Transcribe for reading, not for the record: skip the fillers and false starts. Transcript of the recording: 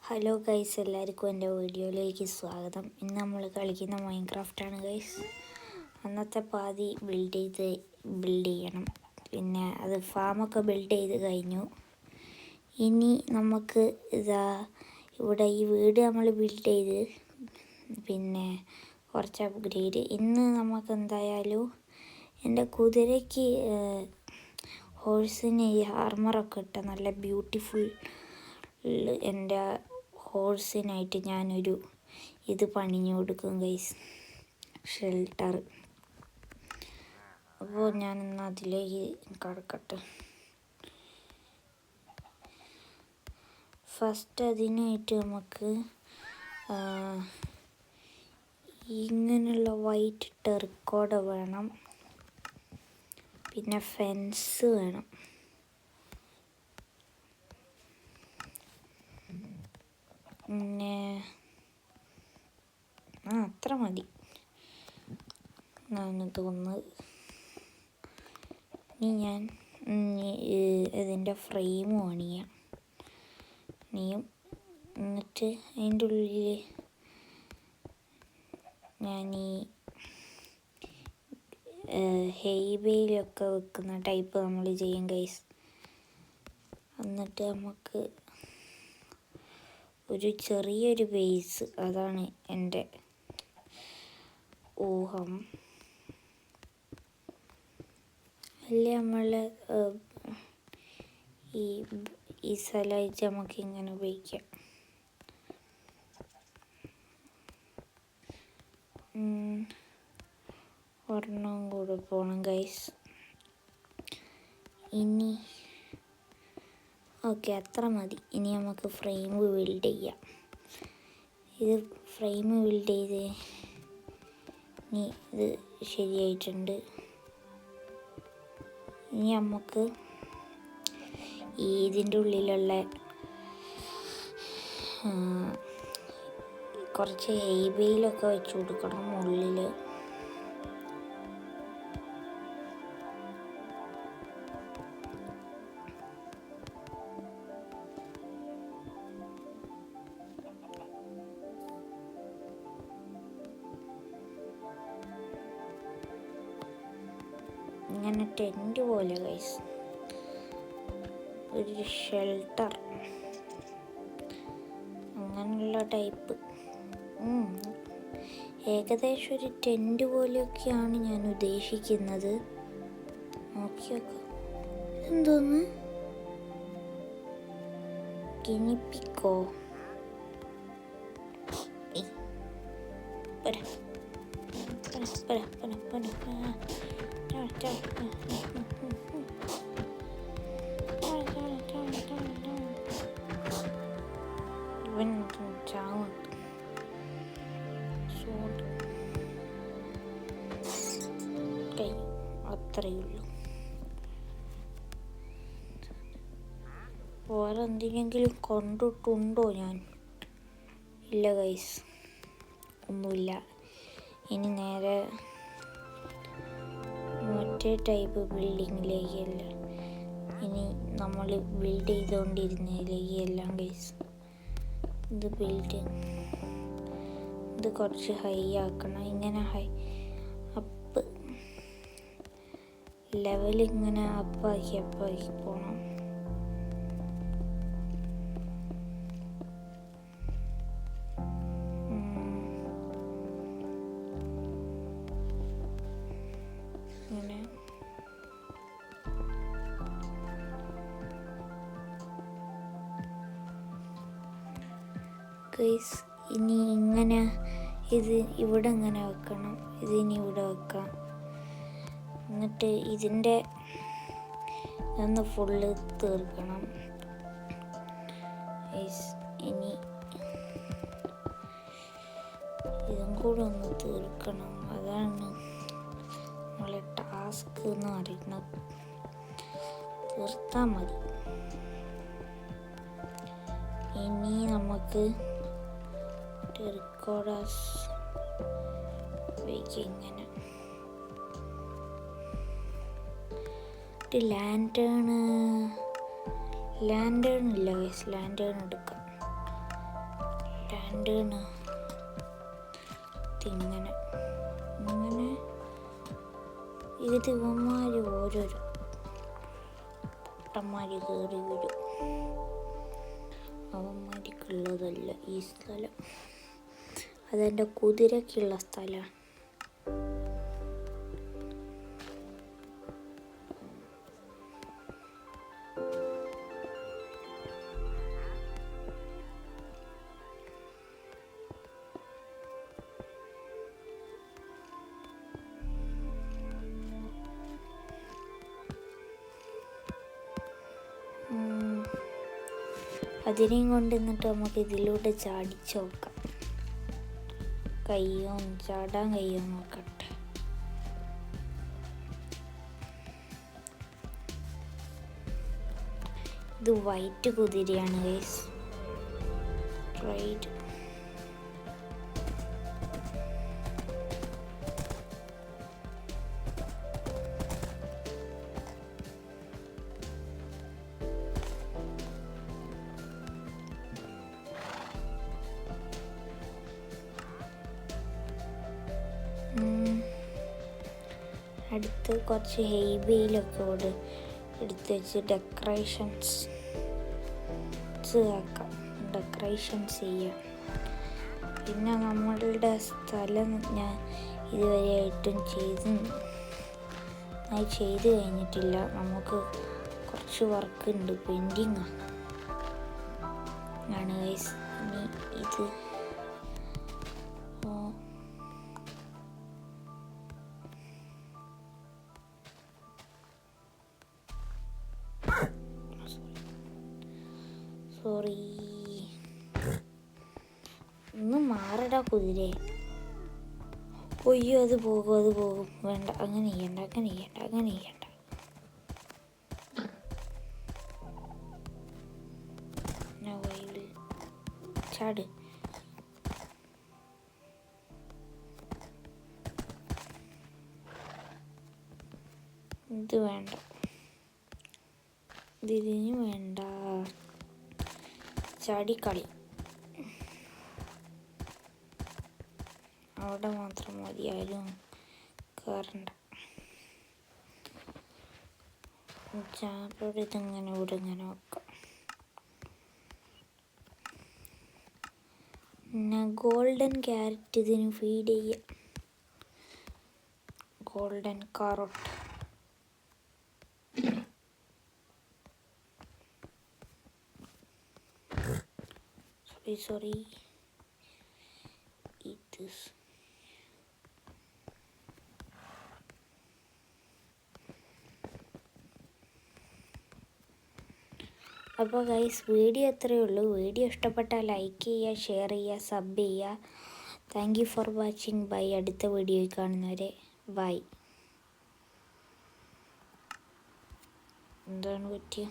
Hello guys, എല്ലാവർക്കും എൻ്റെ വീഡിയോയിലേക്ക് സ്വാഗതം. ഇന്ന് നമ്മൾ കളിക്കുന്ന മൈൻക്രാഫ്റ്റാണ് ഗൈസ്. അന്നത്തെ പാതി ബിൽഡ് ചെയ്യണം. പിന്നെ അത് ഫാമൊക്കെ ബിൽഡ് ചെയ്ത് കഴിഞ്ഞു. ഇനി നമുക്ക് ഇവിടെ ഈ വീട് നമ്മൾ ബിൽഡ് ചെയ്ത് പിന്നെ കുറച്ച് അപ്ഗ്രേഡ്. ഇന്ന് നമുക്ക് എന്തായാലും എൻ്റെ കുതിരയ്ക്ക് ഹോഴ്സിന് ഈ ആർമറൊക്കെ ഇട്ട നല്ല ബ്യൂട്ടിഫുൾ എൻ്റെ ഹോഴ്സിനായിട്ട് ഞാനൊരു ഇത് പണിഞ്ഞു കൊടുക്കും ഗൈസ്, ഷെൽട്ടർ. അപ്പോൾ ഞാനിന്ന് അതിലേക്ക് കടക്കട്ടെ. ഫസ്റ്റ് അതിനായിട്ട് നമുക്ക് ഇങ്ങനെയുള്ള വൈറ്റ് ടെറിക്കോട്ട വേണം, പിന്നെ ഫെൻസ് വേണം. പിന്നെ അത്ര മതി എന്നാണ് തോന്നുന്നത്. ഇനി ഞാൻ ഇതിൻ്റെ ഫ്രെയിം പണിയാം. എന്നിട്ട് അതിൻ്റെ ഉള്ളിൽ ഞാൻ ഈ ഹെയ്ബേയിലൊക്കെ വെക്കുന്ന ടൈപ്പ് നമ്മൾ ചെയ്യും ഗൈസ്. എന്നിട്ട് നമുക്ക് ഒരു ചെറിയൊരു ബേസ്, അതാണ് എൻ്റെ ഊഹം. അല്ലേ നമ്മൾ ഈ സ്ഥലമായിട്ട് നമുക്ക് ഇങ്ങനെ ഉപയോഗിക്കാം. ഒരെണ്ണം കൂടെ പോകണം ഗൈസ്. ഇനി ഓക്കെ, അത്ര മതി. ഇനി നമുക്ക് ഫ്രെയിം ബിൽഡ് ചെയ്യാം. ഇത് ഫ്രെയിം ബിൽഡ് ചെയ്ത് ഇനി ഇത് ശരിയായിട്ടുണ്ട്. ഇനി നമുക്ക് ഇതിൻ്റെ ഉള്ളിലുള്ള കുറച്ച് ഹെയ്ബെയിലൊക്കെ വെച്ച് കൊടുക്കണം ഉള്ളിൽ. ഇങ്ങനെ ടെൻറ്റ് പോലെ ഗൈസ്, ഒരു ഷെൽട്ടർ അങ്ങനെയുള്ള ടൈപ്പ്. ഏകദേശം ഒരു ടെൻറ്റ് പോലെയൊക്കെയാണ് ഞാൻ ഉദ്ദേശിക്കുന്നത്. നോക്കിയൊക്കെ എന്തോന്ന് കിനിപ്പിക്കോ ഇവൻ ചാവുന്നുണ്ട്. അത്രയേ ഉള്ളൂ. വേറെ എന്തിനെങ്കിലും കണ്ടിട്ടുണ്ടോ ഞാൻ? ഇല്ല ഗൈസ്, ഒന്നുമില്ല. ഇനി നേരെ മറ്റേ ടൈപ്പ് ബിൽഡിങ്ങിലേക്കല്ല, ഇനി നമ്മൾ ബിൽഡ് ചെയ്തുകൊണ്ടിരുന്നതിലേക്ക് എല്ലാം ഗൈസ്. ഇത് കുറച്ച് ഹൈ ആക്കണം. ഇങ്ങനെ അപ്പ് ലെവലിങ്ങനെ അപ്പാക്കി പോകണം. ഇങ്ങനെ ഗൈസ്, ഇനി ഇങ്ങനെ ഇത് ഇവിടെ ഇങ്ങനെ വെക്കണം. ഇതിനി ഇവിടെ വെക്കാം. എന്നിട്ട് ഇതിൻ്റെ ഒന്ന് ഫുള്ള് തീർക്കണം ഗൈസ്. ഇനി ഇതും കൂടെ ഒന്ന് തീർക്കണം. അതാണ് നമ്മളെ ടാസ്ക് എന്ന് പറയുന്നത്. തീർത്താൽ മതി. ഇനി നമുക്ക് ടെറിക്കോട്ടാസ് ഇങ്ങനെ ലാൻഡേൺ ഇല്ല ഗൈസ്, ലാൻഡേൺ എടുക്കാം. സ്റ്റാൻഡേർഡ് ഇങ്ങനെ ഇങ്ങനെ ഇത് ഇവന്മാർ ഓരോരോ പൊട്ടന്മാര് കയറി വരും. അവന്മാർക്കുള്ളതല്ല ഈ സ്ഥലം, അതെൻ്റെ കുതിരക്കുള്ള സ്ഥലമാണ്. അതിനെയും കൊണ്ട് എന്നിട്ട് നമുക്ക് ഇതിലൂടെ ചാടിച്ച് നോക്കാം. ചാടാൻ കഴിയോ നോക്കട്ടെ. ഇത് വൈറ്റ് കുതിരയാണ് ഗൈസ്. റൈറ്റ് അടുത്ത് കുറച്ച് ഹെയ്ബെയിലൊക്കെ ഇവിടെ എടുത്ത് വെച്ച് ഡെക്കറേഷൻസ് ആക്കാം, ഡെക്കറേഷൻസ് ചെയ്യാം. പിന്നെ നമ്മളുടെ സ്ഥലം ഞാൻ ഇതുവരെയായിട്ടും ചെയ്ത് കഴിഞ്ഞിട്ടില്ല. നമുക്ക് കുറച്ച് വർക്ക് ഉണ്ട്, പെൻഡിങ് ആണ് ഗൈസ്. ഇനി ഇത് സോറി ഒന്ന് മാറടാ കുതിരേ. ഒയ്യോ അത് പോകും. വേണ്ട, അങ്ങനെ ചെയ്യണ്ട. ചാട്. ഇത് വേണ്ട, ഇതിന് വേണ്ട. ചാടിക്കളി അവിടെ മാത്രം മതി, ആരും കയറണ്ട. ചാപ്പോടെ ഇതിങ്ങനെ ഇവിടെ ഇങ്ങനെ വെക്കാം. പിന്നെ ഗോൾഡൻ ക്യാരറ്റ് ഇതിന് ഫീഡ് ചെയ്യാം. ഗോൾഡൻ കാറോട്ട്. സോറി ഇത് അപ്പോൾ ഗൈസ് വീഡിയോ അത്രയേ ഉള്ളൂ. വീഡിയോ ഇഷ്ടപ്പെട്ടാൽ ലൈക്ക് ചെയ്യുക, ഷെയർ ചെയ്യുക, സബ് ചെയ്യുക. Thank you for watching. Bye. അടുത്ത വീഡിയോയിൽ കാണുന്നവരെ ബൈ. എന്താണ് പറ്റിയ